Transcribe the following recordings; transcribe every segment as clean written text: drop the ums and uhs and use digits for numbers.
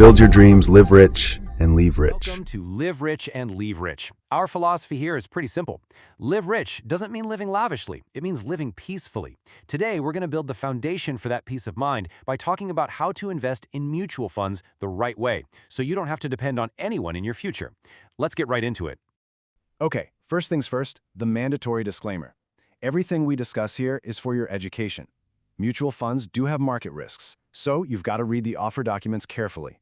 Build your dreams, live rich, and leave rich. Welcome to Live Rich and Leave Rich. Our philosophy here is pretty simple. Live rich doesn't mean living lavishly. It means living peacefully. Today, we're going to build the foundation for that peace of mind by talking about how to invest in mutual funds the right way, so you don't have to depend on anyone in your future. Let's get right into it. Okay, first things first, the mandatory disclaimer. Everything we discuss here is for your education. Mutual funds do have market risks, so you've got to read the offer documents carefully.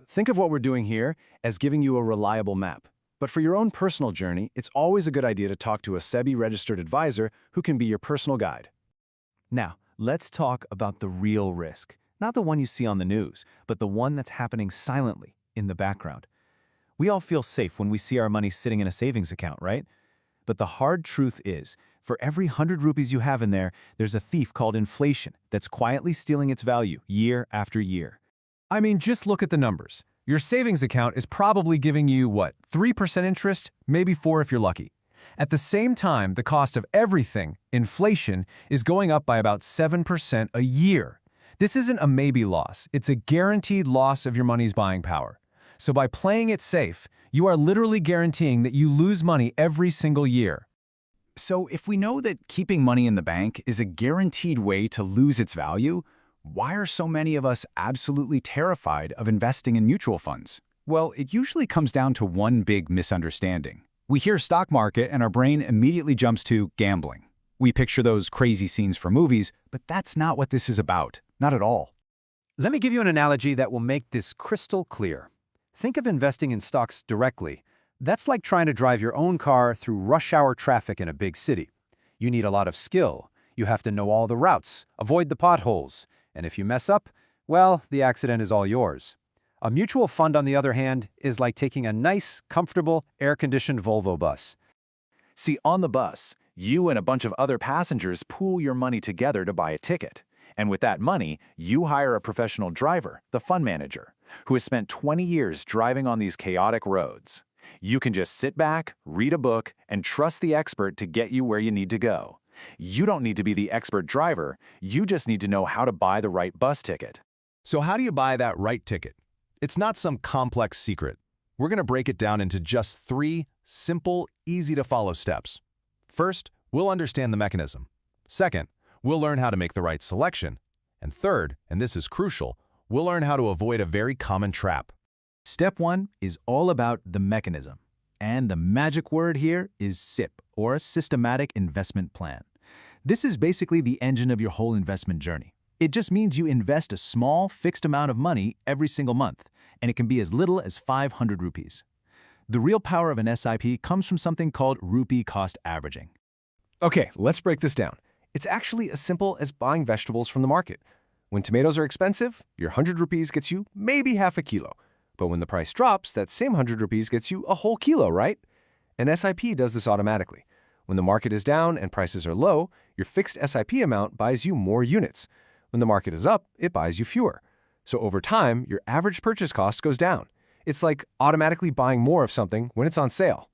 Think of what we're doing here as giving you a reliable map. But for your own personal journey, it's always a good idea to talk to a SEBI-registered advisor who can be your personal guide. Now, let's talk about the real risk. Not the one you see on the news, but the one that's happening silently in the background. We all feel safe when we see our money sitting in a savings account, right? But the hard truth is, for every 100 rupees you have in there, there's a thief called inflation that's quietly stealing its value year after year. I mean, just look at the numbers. Your savings account is probably giving you, 3% interest, maybe 4% if you're lucky. At the same time, the cost of everything, inflation, is going up by about 7% a year. This isn't a maybe loss, it's a guaranteed loss of your money's buying power. So by playing it safe, you are literally guaranteeing that you lose money every single year. So if we know that keeping money in the bank is a guaranteed way to lose its value, why are so many of us absolutely terrified of investing in mutual funds? Well, it usually comes down to one big misunderstanding. We hear stock market and our brain immediately jumps to gambling. We picture those crazy scenes from movies, but that's not what this is about. Not at all. Let me give you an analogy that will make this crystal clear. Think of investing in stocks directly. That's like trying to drive your own car through rush hour traffic in a big city. You need a lot of skill. You have to know all the routes, avoid the potholes. And if you mess up, well, the accident is all yours. A mutual fund, on the other hand, is like taking a nice, comfortable, air-conditioned Volvo bus. See, on the bus, you and a bunch of other passengers pool your money together to buy a ticket. And with that money, you hire a professional driver, the fund manager, who has spent 20 years driving on these chaotic roads. You can just sit back, read a book, and trust the expert to get you where you need to go. You don't need to be the expert driver, you just need to know how to buy the right bus ticket. So how do you buy that right ticket? It's not some complex secret. We're going to break it down into just 3 simple, easy-to-follow steps. First, we'll understand the mechanism. Second, we'll learn how to make the right selection. And third, and this is crucial, we'll learn how to avoid a very common trap. Step 1 is all about the mechanism. And the magic word here is SIP, or Systematic Investment Plan. This is basically the engine of your whole investment journey. It just means you invest a small, fixed amount of money every single month, and it can be as little as 500 rupees. The real power of an SIP comes from something called rupee cost averaging. Okay, let's break this down. It's actually as simple as buying vegetables from the market. When tomatoes are expensive, your 100 rupees gets you maybe half a kilo. But when the price drops, that same 100 rupees gets you a whole kilo, right? An SIP does this automatically. When the market is down and prices are low, your fixed SIP amount buys you more units. When the market is up, it buys you fewer. So over time, your average purchase cost goes down. It's like automatically buying more of something when it's on sale.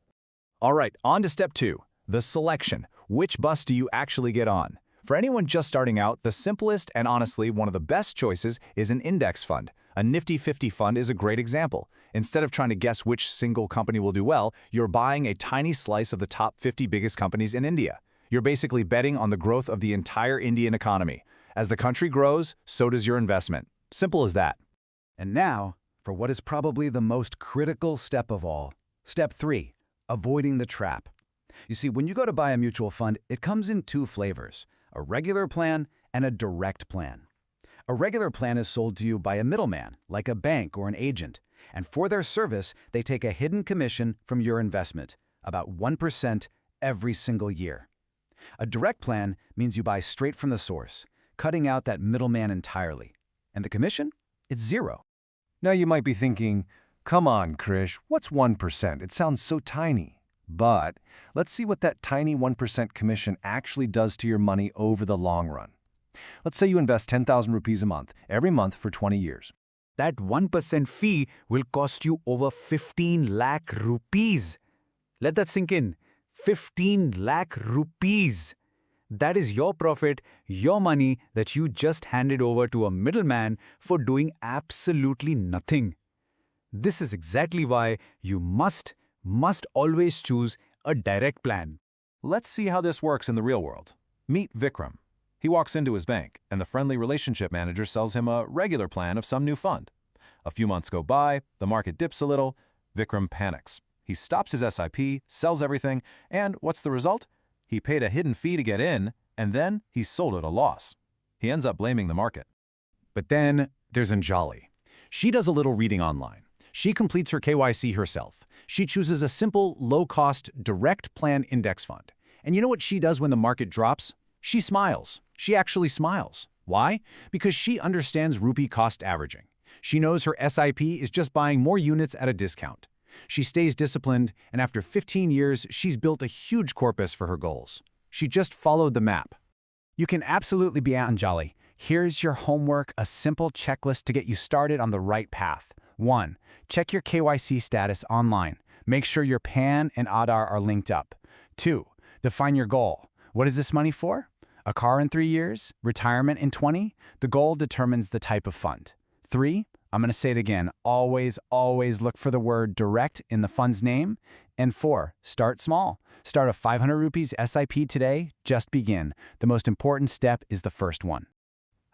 All right, on to step 2, the selection. Which bus do you actually get on? For anyone just starting out, the simplest and honestly one of the best choices is an index fund. A Nifty 50 fund is a great example. Instead of trying to guess which single company will do well, you're buying a tiny slice of the top 50 biggest companies in India. You're basically betting on the growth of the entire Indian economy. As the country grows, so does your investment. Simple as that. And now, for what is probably the most critical step of all. Step 3, avoiding the trap. You see, when you go to buy a mutual fund, it comes in 2 flavors, a regular plan and a direct plan. A regular plan is sold to you by a middleman, like a bank or an agent, and for their service, they take a hidden commission from your investment, about 1% every single year. A direct plan means you buy straight from the source, cutting out that middleman entirely. And the commission? It's 0. Now you might be thinking, come on, Krish, what's 1%? It sounds so tiny. But let's see what that tiny 1% commission actually does to your money over the long run. Let's say you invest 10,000 rupees a month, every month for 20 years. That 1% fee will cost you over 15 lakh rupees. Let that sink in. 15 lakh rupees. That is your profit, your money that you just handed over to a middleman for doing absolutely nothing. This is exactly why you must always choose a direct plan. Let's see how this works in the real world. Meet Vikram. He walks into his bank, and the friendly relationship manager sells him a regular plan of some new fund. A few months go by, the market dips a little, Vikram panics. He stops his SIP, sells everything, and what's the result? He paid a hidden fee to get in, and then he sold at a loss. He ends up blaming the market. But then there's Anjali. She does a little reading online. She completes her KYC herself. She chooses a simple, low-cost, direct plan index fund. And you know what she does when the market drops? She smiles. She actually smiles. Why? Because she understands rupee cost averaging. She knows her SIP is just buying more units at a discount. She stays disciplined, and after 15 years, she's built a huge corpus for her goals. She just followed the map. You can absolutely be Anjali. Here's your homework, a simple checklist to get you started on the right path. 1. Check your KYC status online. Make sure your PAN and Aadhaar are linked up. 2. Define your goal. What is this money for? A car in 3 years? Retirement in 20? The goal determines the type of fund. 3. I'm going to say it again. Always look for the word direct in the fund's name. And 4. Start small. Start a 500 rupees SIP today. Just begin. The most important step is the first one.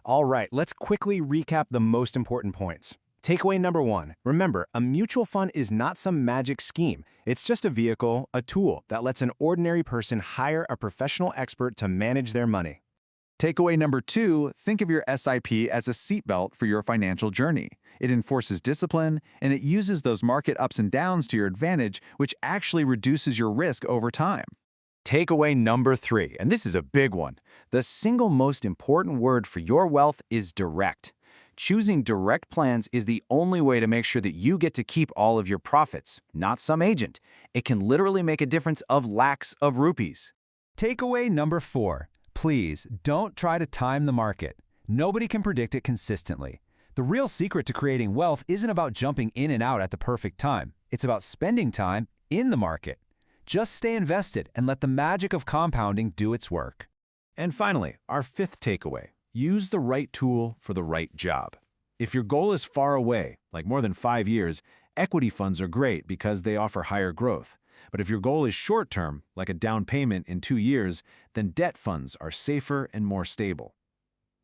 All right, let's quickly recap the most important points. Takeaway number 1. Remember, a mutual fund is not some magic scheme. It's just a vehicle, a tool that lets an ordinary person hire a professional expert to manage their money. Takeaway number 2, think of your SIP as a seatbelt for your financial journey. It enforces discipline, and it uses those market ups and downs to your advantage, which actually reduces your risk over time. Takeaway number 3, and this is a big one. The single most important word for your wealth is direct. Choosing direct plans is the only way to make sure that you get to keep all of your profits, not some agent. It can literally make a difference of lakhs of rupees. Takeaway number 4. Please don't try to time the market. Nobody can predict it consistently. The real secret to creating wealth isn't about jumping in and out at the perfect time. It's about spending time in the market. Just stay invested and let the magic of compounding do its work. And finally, our 5th takeaway. Use the right tool for the right job. If your goal is far away, like more than 5 years, equity funds are great because they offer higher growth. But if your goal is short-term, like a down payment in 2 years, then debt funds are safer and more stable.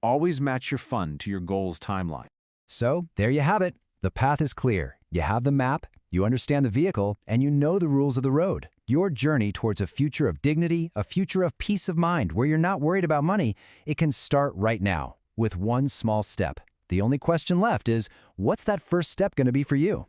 Always match your fund to your goal's timeline. So, there you have it. The path is clear. You have the map, you understand the vehicle, and you know the rules of the road. Your journey towards a future of dignity, a future of peace of mind, where you're not worried about money, it can start right now, with one small step. The only question left is, what's that first step going to be for you?